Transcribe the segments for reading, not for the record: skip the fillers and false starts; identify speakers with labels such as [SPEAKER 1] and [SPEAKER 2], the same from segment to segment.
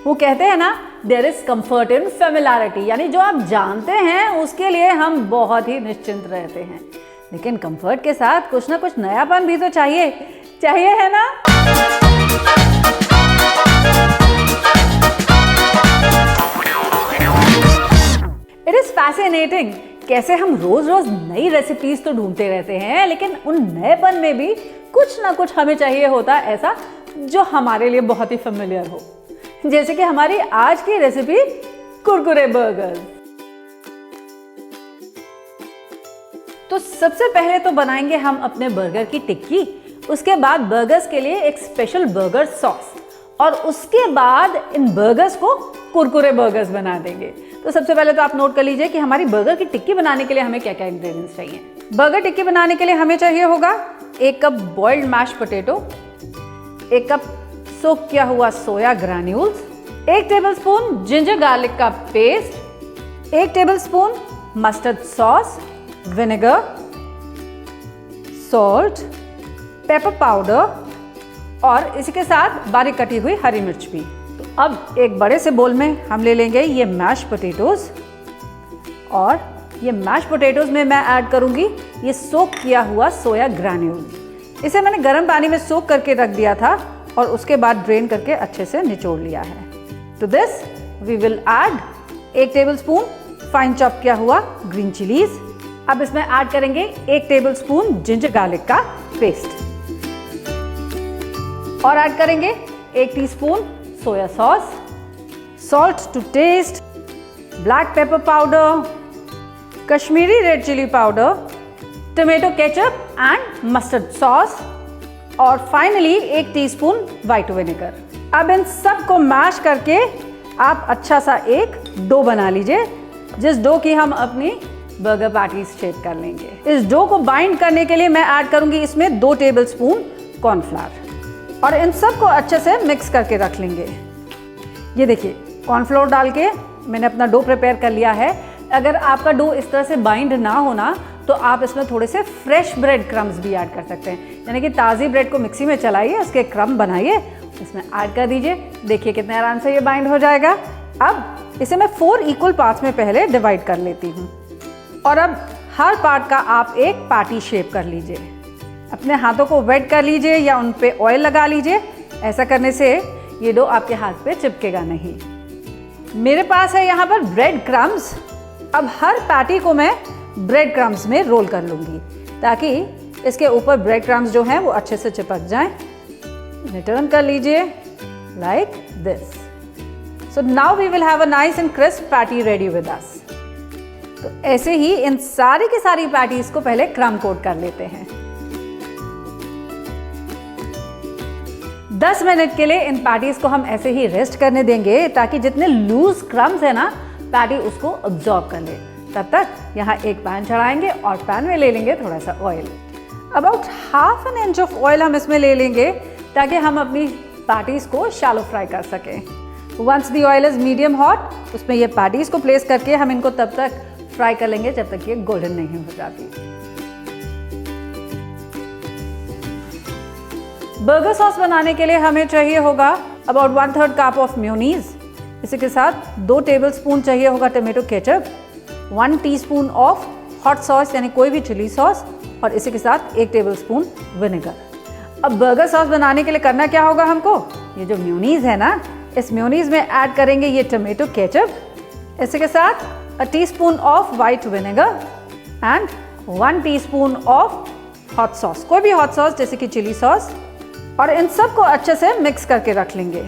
[SPEAKER 1] वो कहते हैं ना, there is comfort in familiarity, यानी जो आप जानते हैं उसके लिए हम बहुत ही निश्चिंत रहते हैं। लेकिन कंफर्ट के साथ कुछ ना कुछ नयापन भी तो चाहिए है ना। इट इज फैसिनेटिंग कैसे हम रोज रोज नई रेसिपीज तो ढूंढते रहते हैं, लेकिन उन नएपन में भी कुछ ना कुछ हमें चाहिए होता है ऐसा जो हमारे लिए बहुत ही फेमिलियर हो। जैसे कि हमारी आज की रेसिपी कुरकुरे बर्गर। तो सबसे पहले तो बनाएंगे हम अपने बर्गर की टिक्की, उसके बाद बर्गर्स के लिए एक स्पेशल बर्गर सॉस, और उसके बाद इन बर्गर्स को कुरकुरे बर्गर्स बना देंगे। तो सबसे पहले तो आप नोट कर लीजिए कि हमारी बर्गर की टिक्की बनाने के लिए हमें क्या क्या इंग्रेडिएंट्स चाहिए। बर्गर टिक्की बनाने के लिए हमें चाहिए होगा 1 cup boiled mash potato, 1 cup soak किया हुआ soya granules, 1 tablespoon ginger garlic का paste, 1 tablespoon mustard sauce, vinegar, salt, pepper powder और इसी के साथ बारीक कटी हुई हरी मिर्च भी। तो अब एक बड़े से बोल में हम ले लेंगे ये मैश पोटैटोज, और ये मैश पोटैटोज में मैं ऐड करूंगी ये सोक किया हुआ सोया ग्रैन्यूल। इसे मैंने गर्म पानी में सोक करके रख दिया था और उसके बाद ड्रेन करके अच्छे से निचोड़ लिया है। To this we will add 1 tablespoon fine chop किया हुआ ग्रीन चिलीज। अब इसमें ऐड करेंगे 1 टेबलस्पून जिंजर गार्लिक का पेस्ट, और ऐड करेंगे 1 teaspoon soya sauce, salt to taste, black pepper powder, Kashmiri red chilli powder, tomato ketchup and mustard sauce, और finally 1 teaspoon white vinegar. अब इन सब को मैश करके आप अच्छा सा एक डो बना लीजिए, जिस डो की हम अपनी बर्गर पैटीज शेप कर लेंगे। इस डो को बाइंड करने के लिए मैं ऐड करूंगी इसमें 2 टेबलस्पून कॉर्नफ्लावर, और इन सब को अच्छे से मिक्स करके रख लेंगे। ये देखिए कॉर्नफ्लोर डाल के मैंने अपना डो प्रिपेयर कर लिया है। अगर आपका डो इस तरह से बाइंड ना होना तो आप इसमें थोड़े से फ्रेश ब्रेड क्रम्स भी ऐड कर सकते हैं, यानी कि ताज़ी ब्रेड को मिक्सी में चलाइए, उसके क्रम्ब बनाइए, इसमें ऐड कर दीजिए। देखिए कितने आराम से ये बाइंड हो जाएगा। अब इसे मैं 4 इक्वल पार्ट्स में पहले डिवाइड कर लेती हूँ, और अब हर पार्ट का आप एक पैटी शेप कर लीजिए। अपने हाथों को वेट कर लीजिए या उन पे ऑयल लगा लीजिए। ऐसा करने से ये डो आपके हाथ पे चिपकेगा नहीं। मेरे पास है यहाँ पर ब्रेड क्रम्स। अब हर पैटी को मैं ब्रेड क्रम्स में रोल कर लूँगी, ताकि इसके ऊपर ब्रेड क्रम्स जो हैं वो अच्छे से चिपक जाएं। रिटर्न कर लीजिए like this. So now we will have a nice and crisp patty ready with us. तो ऐसे ही इन सारी की सारी पैटीज को पहले क्रम्ब कोट कर लेते हैं। 10 मिनट के लिए इन पैटीज को हम ऐसे ही रेस्ट करने देंगे, ताकि जितने लूज क्रम्स है ना पैटी उसको अब्जॉर्ब कर ले। तब तक यहाँ एक पैन चढ़ाएंगे और पैन में ले लेंगे थोड़ा सा oil. About ½ an inch of oil हम इसमें ले लेंगे, ताकि हम अपनी पैटीज को शैलो फ्राई कर सकें। Once the oil is medium hot, उसमें ये पैटीज को प्लेस करके हम इनको तब तक फ्राई कर लेंगे जब तक ये गोल्डन नहीं हो जाती। बर्गर सॉस बनाने के लिए हमें चाहिए होगा अबाउट 1/3 कप ऑफ मेयोनीज। इसी के साथ 2 टेबलस्पून चाहिए होगा tomato ketchup, 1 teaspoon of hot sauce यानी कोई भी चिली सॉस, और इसी के साथ 1 टेबलस्पून विनेगर। अब बर्गर सॉस बनाने के लिए करना क्या होगा हमको, ये जो मेयोनीज है ना, इस मेयोनीज में ऐड करेंगे ये टोमेटो केचप, इसी के साथ 1 teaspoon of white vinegar and 1 teaspoon of hot sauce, कोई भी हॉट सॉस जैसे कि चिली सॉस, और इन सब को अच्छे से मिक्स करके रख लेंगे।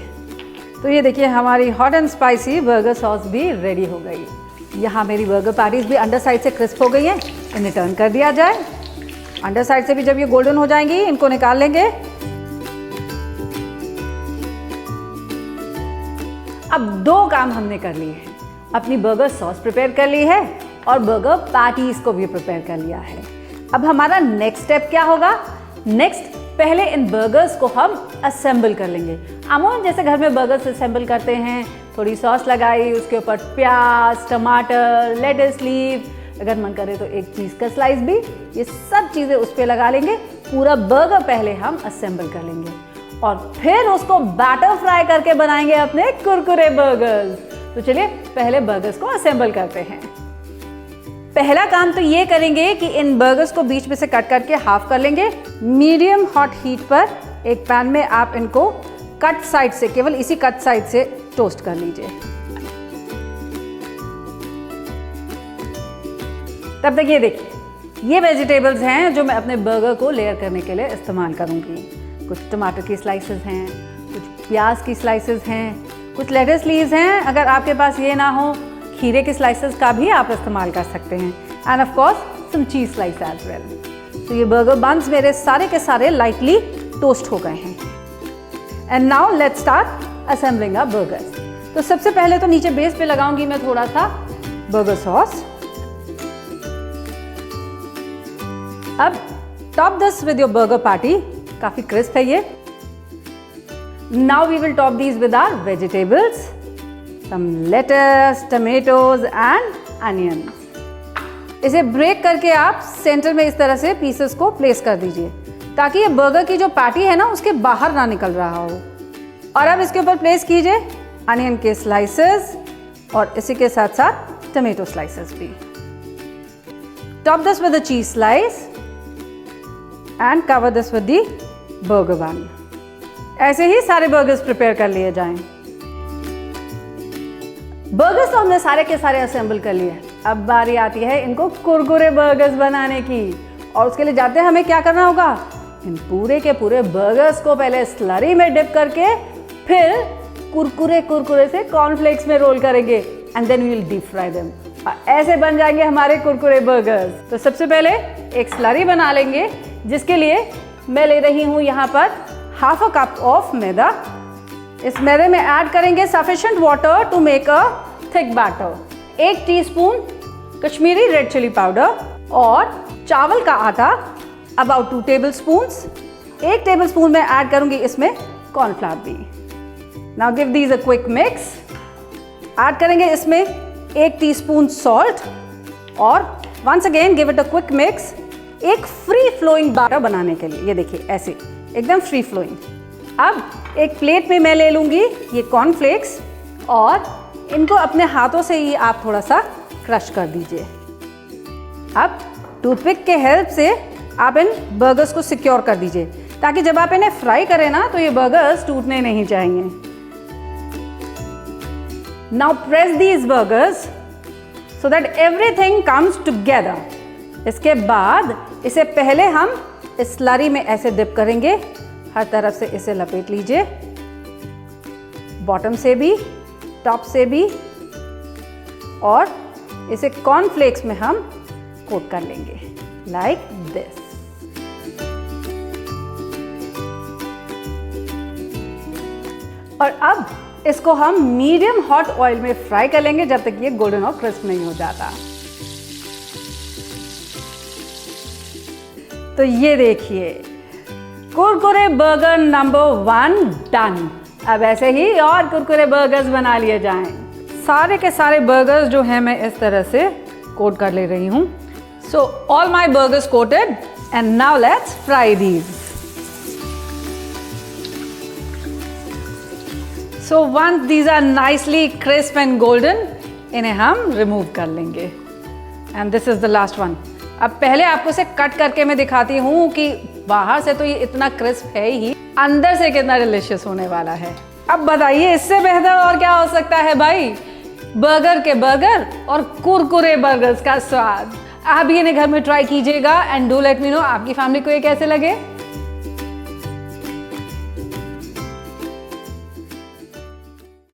[SPEAKER 1] तो ये देखिए हमारी hot and spicy burger sauce भी रेडी हो गई। यहाँ मेरी बर्गर पैटीज भी अंडर साइड से क्रिस्प हो गई हैं, इन्हें टर्न कर दिया जाए। अंडर साइड से भी जब ये गोल्डन हो जाएंगी इनको निकाल लेंगे। अब 2 काम हमने कर लिए हैं, अपनी बर्गर सॉस प्रिपेयर कर ली है और बर्गर पैटीज को भी प्रिपेयर कर लिया है। अब हमारा नेक्स्ट स्टेप क्या होगा, नेक्स्ट पहले इन बर्गर्स को हम असेंबल कर लेंगे। अमूमन जैसे घर में बर्गर्स असेंबल करते हैं, थोड़ी सॉस लगाई, उसके ऊपर प्याज, टमाटर, लेट्स लीव, अगर मन करे तो एक चीज़ का स्लाइस भी, ये सब चीज़ें उस पर लगा लेंगे। पूरा बर्गर पहले हम असेंबल कर लेंगे और फिर उसको बैटर फ्राई करके बनाएंगे अपने कुरकुरे बर्गर्स। तो चलिए पहले बर्गर्स को असेंबल करते हैं। पहला काम तो ये करेंगे कि इन बर्गर्स को बीच में से कट करके हाफ कर लेंगे। मीडियम हॉट हीट पर एक पैन में आप इनको कट साइड से, केवल इसी कट साइड से टोस्ट कर लीजिए। तब तक ये देखिए, ये वेजिटेबल्स हैं जो मैं अपने बर्गर को लेयर करने के लिए इस्तेमाल करूंगी। कुछ टमाटर की स्लाइसेस हैं, कुछ प्याज की स्लाइसेस हैं, कुछ लेटस लीव्स हैं। अगर आपके पास ये ना हो, खीरे के स्लाइसेस का भी आप इस्तेमाल कर सकते हैं। End of course some cheese slice as well. तो ये बर्गर बन्स मेरे सारे के सारे लाइटली टोस्ट हो गए हैं। And now let's start assembling our burgers. तो सबसे पहले तो नीचे बेस पे लगाऊंगी मैं थोड़ा सा बर्गर सॉस। अब top this with your burger patty. काफी क्रिस्प है ये। Now we will top these with our vegetables, some lettuce, tomatoes and onions. इसे ब्रेक करके आप सेंटर में इस तरह से पीसेस को प्लेस कर दीजिए ताकि ये बर्गर की जो पैटी है ना उसके बाहर ना निकल रहा हो। और अब इसके ऊपर प्लेस कीजिए अनियन के स्लाइसेस और इसी के साथ साथ टमेटो स्लाइसेस भी। Top this with the cheese slice and cover this with the burger bun. ऐसे ही सारे बर्गर्स प्रिपेयर कर लिए जाएं। बर्गर्स तो हमने सारे के सारे असेंबल कर लिए। अब बारी आती है इनको कुरकुरे बर्गर्स बनाने की। और उसके लिए जाते हैं हमें क्या करना होगा, इन पूरे के पूरे बर्गर्स को पहले स्लरी में डिप करके फिर कुरकुरे कुरकुरे से कॉर्नफ्लेक्स में रोल करेंगे and then we will deep fry them. ऐसे बन जाएंगे हमारे कुरकुरे बर्गर्स। तो सबसे पहले एक स्लरी बना लेंगे, जिसके लिए मैं ले रही हूँ यहाँ पर half a cup of maida. इस मैदे में ऐड करेंगे sufficient water to make a thick batter. 1 teaspoon Kashmiri red chilli powder और चावल का आटा अबाउट 2 टेबलस्पून्स। 1 टेबलस्पून में ऐड करूंगी इसमें कॉर्नफ्लावर भी। Now give these a quick mix. Add करेंगे इसमें 1 टीस्पून सॉल्ट और once again give it a quick mix. एक फ्री फ्लोइंग बैटर बनाने के लिए, ये देखिए ऐसे एकदम फ्री फ्लोइंग। अब एक प्लेट में मैं ले लूंगी ये कॉर्नफ्लेक्स और इनको अपने हाथों से ही आप थोड़ा सा क्रश कर दीजिए। अब टूथपिक के हेल्प से आप इन बर्गर्स को सिक्योर कर दीजिए ताकि जब आप इन्हें फ्राई करें ना तो ये बर्गर्स टूटने नहीं चाहिए। Now press these burgers so that everything comes together. इसके बाद इसे पहले हम इस स्लरी में ऐसे डिप करेंगे, हर तरफ से इसे लपेट लीजिए, बॉटम से भी टॉप से भी, और इसे कॉर्नफ्लेक्स में हम कोट कर लेंगे लाइक दिस। और अब इसको हम मीडियम हॉट ऑयल में फ्राई कर लेंगे जब तक ये गोल्डन और क्रिस्प नहीं हो जाता। तो ये देखिए कुरकुरे बर्गर नंबर 1 डन। अब ऐसे ही और कुरकुरे बर्गर्स बना लिए जाएं। सारे के सारे बर्गर्स जो हैं मैं इस तरह से कोट कर ले रही हूँ। So all my burgers coated and now let's fry these. So once these are nicely crisp and golden, इन्हें हम रिमूव कर लेंगे। And this is the last one. अब पहले आपको इसे कट करके मैं दिखाती हूँ कि बाहर से तो ये इतना क्रिस्प है ही, अंदर से कितना डिलिशियस होने वाला है। अब बताइए इससे बेहतर और क्या हो सकता है भाई। बर्गर के बर्गर और कुरकुरे बर्गर्स का स्वाद। आप भी इन्हें घर में ट्राई कीजिएगा and do let me know आपकी फैमिली को ये कैसे लगे।